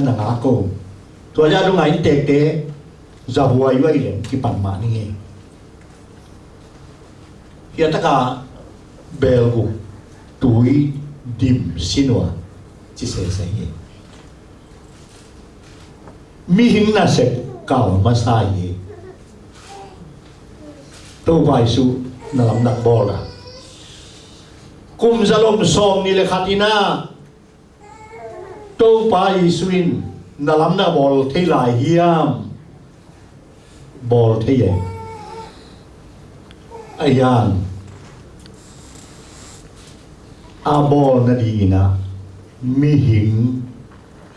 na nga ko tua ja do ngai te te za huai wai le ki pan ma ni nge ya ta ka bel gu tui dim sinwa chi se se ye mi hin na se ka ma sa ye to vai su na lam nak bola kum zalom som ni le khatina to pai suin na lam na bol thei lai hiam bol thei ye ayan a bol na di na mi hing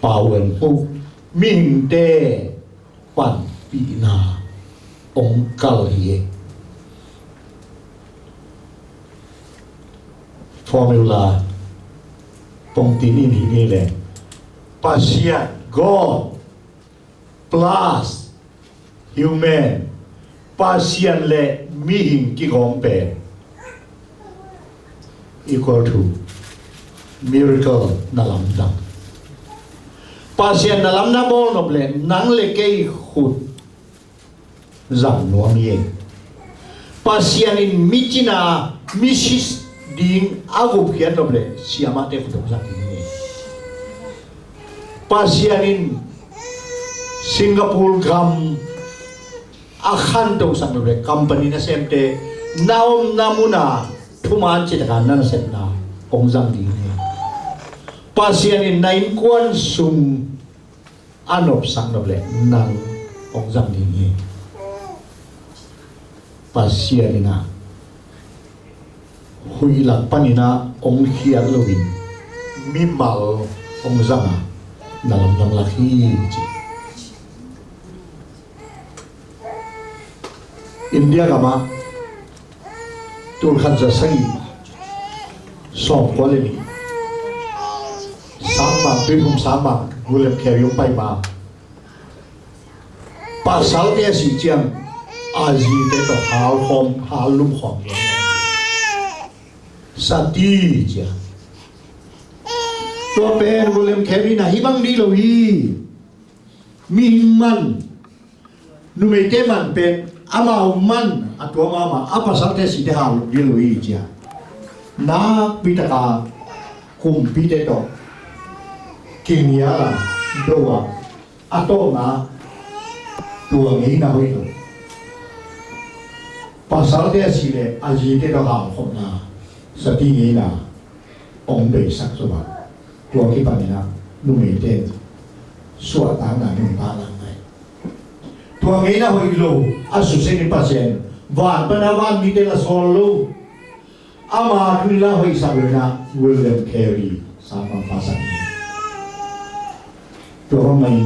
pawen pu mi hing te pan pi na ong kal ye formula pong tini ni le pasien God plus human pasien le mi hing ki gong pe equal to miracle na lam dang pasien na lam na bol no ble nang le ke khut zam nuam ye pasien in michina misis ding agup kian no ble siama te khut zam ni pasien in Singapore gam akhan to sang no ble company na semte naom namuna thuman chi ta na sem na ong zam di ni pasien in nain kwan sum anop sang no ble nang ong zam di ni pasien na hui lak panina ong hiat lovin mi mal ong zanga dalam dang laki chi India kama tur khan za sai som ko le ni sama bihum sama gulem kherium pai ma pasal dia si chiang aji te to hal khom halum khom ye sati ja to pen gulem kheri na hibang di lo hi mingman nu me te man pen ama man atwa mama apa salte si de hal di lo hi ja na pitaka kum pite to kimia la doa atoma tua ngi na hoi lo pasal dia si le aji te to hal khom na sati ngi na ong be sak so ba tua ki pa ni na nu me te suat ta na nu pa na ngai tua ngi na hoi lo asu se ni pasien van pa na van mi te la sol lo ama tu la hoi sa na William Carey sa pa pasan ni to mai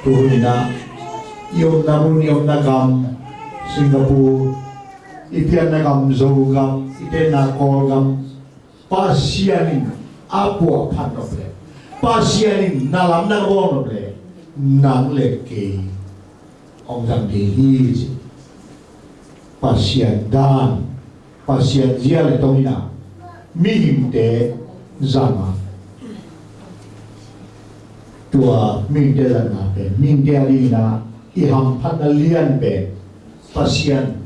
to ni na yom na mun yom na gam Singapore ipian na gam zo gam iten na kol gam pasianin apu aphan no ble pasianin nalam na bo no ble nang le ke ong jang de hi pasian dan pasian zia le tomina mi him te zama tua ming te la na pe ming te ali na I ham phat na lian pe pasian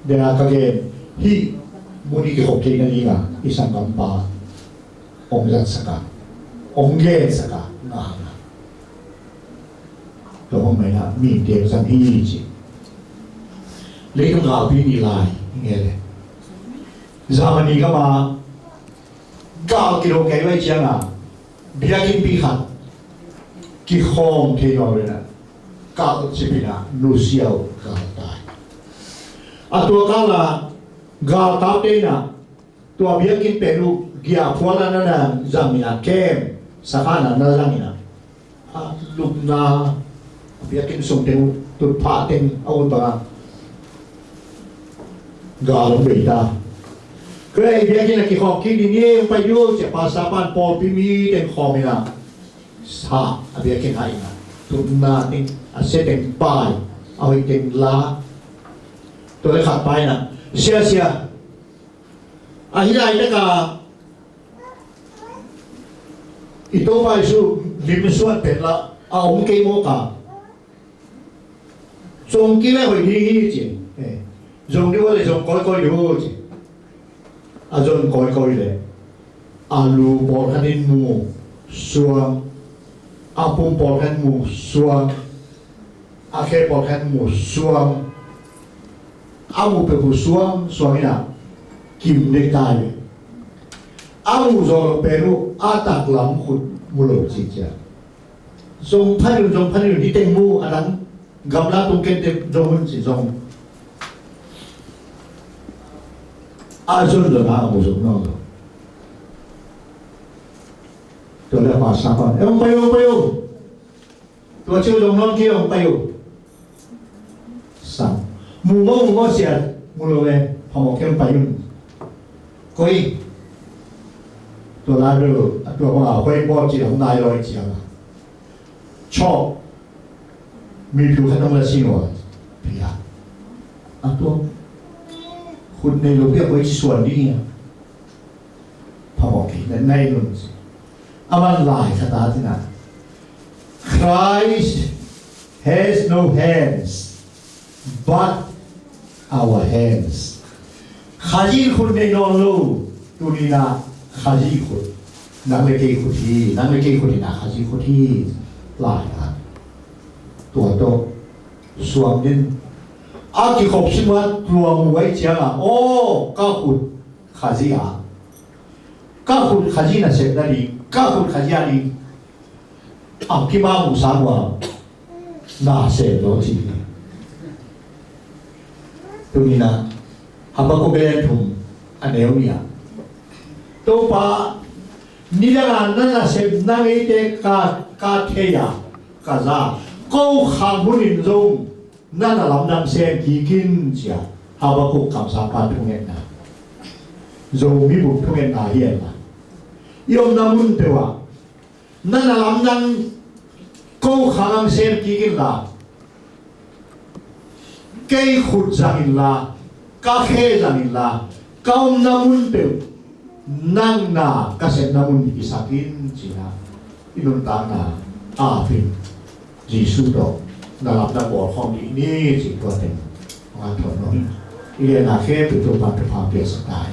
de na ka ge hi muni ke hok ke ni nga isang kampa ong lat saka ong ge saka na na to hom mai na ming te san hi chi le ka ga pi ni lai nge le zamani ka ma ga ki ro ke wai chiang a bia kin pi khat ki khom the no le na ka chi pi na nu siao ka tai a to ka la ga ta te na to bia kin pe lu gia phuala na na zamina kem sakana na zamina a lup na bia kin sum te tu pha ten au ba ga lo be ta cái việc kia là cái học kia đi nghe phải vô sẽ pa sa pan po pi mi ten khom na sa việc kia hay na tu na ten a se ten pai au ten la to le khat pai na sia a hi lai ta ka ito pa isu limsuat petla aom ke mo ka zong ki le hui hi ji zong ni wa le zong koi ho ji a zong koi le alu bol kanin mu suang apung bol kan mu suang akhe bol kan mu suang amu pe bu suang suangina kim de tai amu zo peru atak lam khut mulo chi cha zong phan ni teng mu alang gamla tung ken te zong chi zong a zong do na amu zong no to le pa sa pa ông payo to chiu zong non ki ông payo sa mu mo sia mulo le pho kem payo koiตัวลาดูตัวว่าห้วยบ่อจีของนายลอยเจียงชอบมีผิวขนมละสิโนเพียตัวคุณในรูปเรียกไว้ส่วนนี้พอบอกในนู่นอามันหลายคาถาที่นั่น Christ has no hands but our hands ขาจีคุณในนอนลูตัวนี้นะขาจีคนนักเลงคนที่นักเลงคนที่นะขาจีคนที่หลายนะตัวโตส่วนนี้อากิขบสิมาตัวมวยเจ้าโอ้ก้าขุดขาจีอ่ะก้าขุดขาจีน่ะเสร็จแล้วดีก้าขุดขาจีอะไรอ่ะกี่มาหมูสามว่าน่าเสร็จแล้วจีตัวนี้นะฮับก็เป็นทุ่มอันเดียวเนี่ยตัวป้านี่ละนั่นน่ะเสพนั่งไอ้เด็กกาเทียกาซาก็ข้ามหุ่นจงนั่นน่ะลำน้ำเสียกี่กินเสียฮับก็กำสาปทุ่งเงินนะจงมีบุตรทุ่งเงินนาเฮียนะยอมน้ำมุ่งเถอะนั่นน่ะลำน้ำก็ข้ามน้ำเสียกี่กินละเกี่ยขุดจังอินละกาเขจังอินละก้าวน้ำมุ่งเถอะนั่งนาเกษตรน้ำมันอิสกินจีน่าอินุนตานาอาฟินจีสุดอกนาลับนาบอของนี่จีตัวเต็มมาถอนน้องเรียนอาเขตุตัวปัจจุบันเปลี่ยนสไตล์